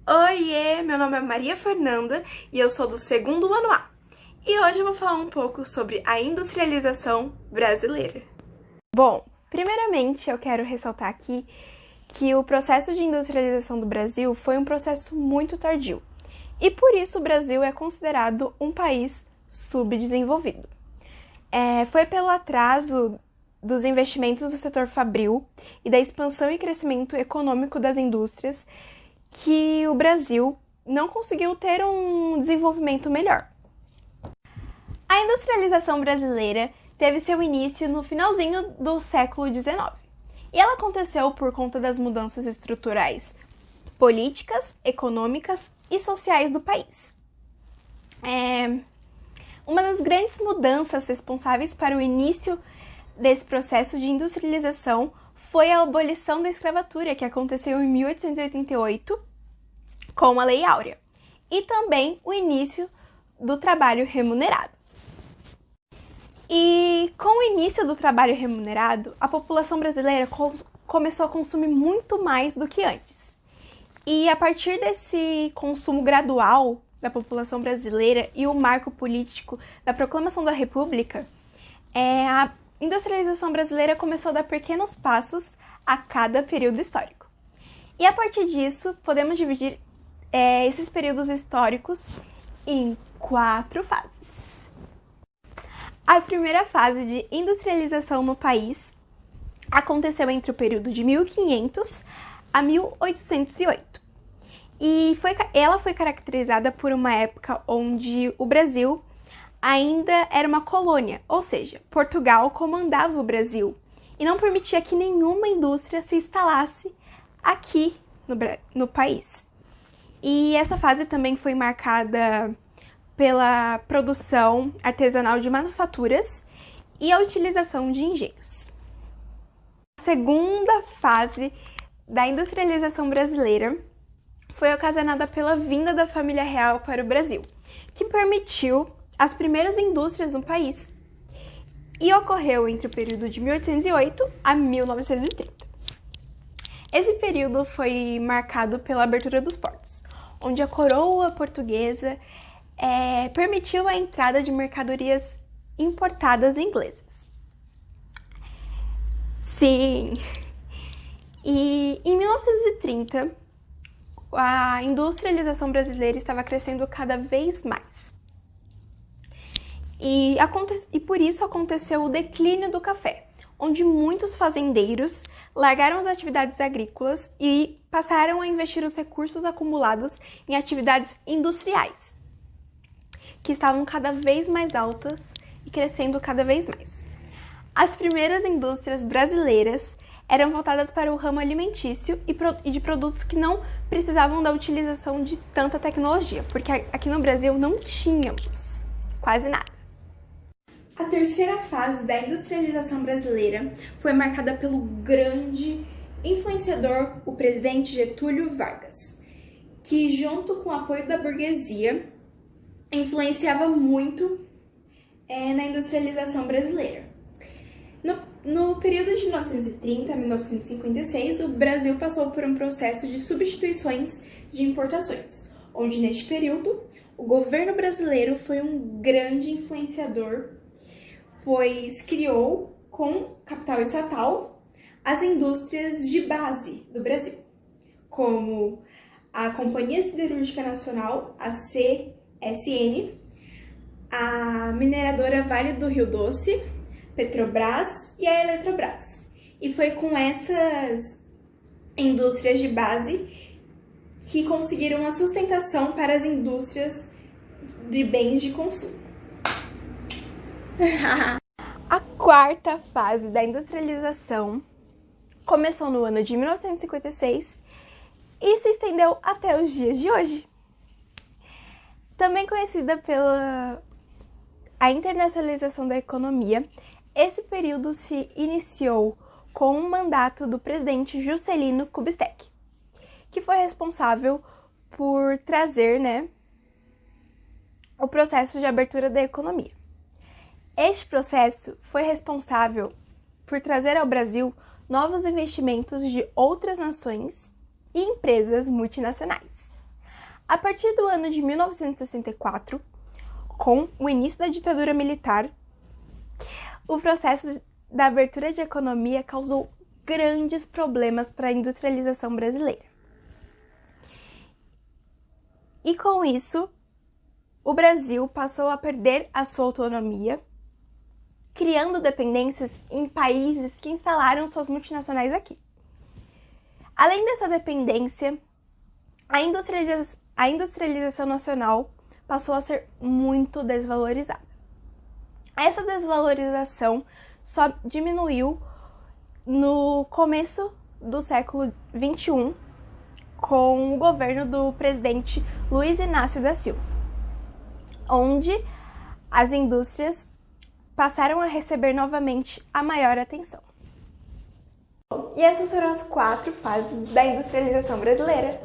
Oiê, meu nome é Maria Fernanda e eu sou do segundo ano A. E hoje eu vou falar um pouco sobre a industrialização brasileira. Bom, primeiramente eu quero ressaltar aqui que o processo de industrialização do Brasil foi um processo muito tardio. E por isso o Brasil é considerado um país subdesenvolvido. Foi pelo atraso dos investimentos do setor fabril e da expansão e crescimento econômico das indústrias que o Brasil não conseguiu ter um desenvolvimento melhor. A industrialização brasileira teve seu início no finalzinho do século XIX, e ela aconteceu por conta das mudanças estruturais políticas, econômicas e sociais do país. Uma das grandes mudanças responsáveis para o início desse processo de industrialização foi a abolição da escravatura, que aconteceu em 1888, com a Lei Áurea, e também o início do trabalho remunerado. E com o início do trabalho remunerado, a população brasileira começou a consumir muito mais do que antes. E a partir desse consumo gradual da população brasileira e o marco político da Proclamação da República, a industrialização brasileira começou a dar pequenos passos a cada período histórico. E a partir disso, podemos dividir esses períodos históricos em 4 fases. A primeira fase de industrialização no país aconteceu entre o período de 1500 a 1808. E ela foi caracterizada por uma época onde o Brasil ainda era uma colônia, ou seja, Portugal comandava o Brasil e não permitia que nenhuma indústria se instalasse aqui no país. E essa fase também foi marcada pela produção artesanal de manufaturas e a utilização de engenhos. A segunda fase da industrialização brasileira foi ocasionada pela vinda da família real para o Brasil, que permitiu as primeiras indústrias no país, e ocorreu entre o período de 1808 a 1930. Esse período foi marcado pela abertura dos portos, onde a coroa portuguesa permitiu a entrada de mercadorias importadas inglesas. Sim! E em 1930, a industrialização brasileira estava crescendo cada vez mais. E por isso aconteceu o declínio do café, onde muitos fazendeiros largaram as atividades agrícolas e passaram a investir os recursos acumulados em atividades industriais, que estavam cada vez mais altas e crescendo cada vez mais. As primeiras indústrias brasileiras eram voltadas para o ramo alimentício e de produtos que não precisavam da utilização de tanta tecnologia, porque aqui no Brasil não tínhamos quase nada. A terceira fase da industrialização brasileira foi marcada pelo grande influenciador, o presidente Getúlio Vargas, que, junto com o apoio da burguesia, influenciava muito na industrialização brasileira. No período de 1930 a 1956, o Brasil passou por um processo de substituições de importações, onde neste período o governo brasileiro foi um grande influenciador, pois criou, com capital estatal, as indústrias de base do Brasil, como a Companhia Siderúrgica Nacional, a CSN, a mineradora Vale do Rio Doce, Petrobras e a Eletrobras. E foi com essas indústrias de base que conseguiram a sustentação para as indústrias de bens de consumo. A quarta fase da industrialização começou no ano de 1956 e se estendeu até os dias de hoje. Também conhecida pela internacionalização da economia, esse período se iniciou com o mandato do presidente Juscelino Kubitschek, que foi responsável por trazer, o processo de abertura da economia. Este processo foi responsável por trazer ao Brasil novos investimentos de outras nações e empresas multinacionais. A partir do ano de 1964, com o início da ditadura militar, o processo da abertura de economia causou grandes problemas para a industrialização brasileira. E com isso, o Brasil passou a perder a sua autonomia, criando dependências em países que instalaram suas multinacionais aqui. Além dessa dependência, a industrialização nacional passou a ser muito desvalorizada. Essa desvalorização só diminuiu no começo do século XXI, com o governo do presidente Luiz Inácio da Silva, onde as indústrias passaram a receber novamente a maior atenção. E essas foram as 4 fases da industrialização brasileira.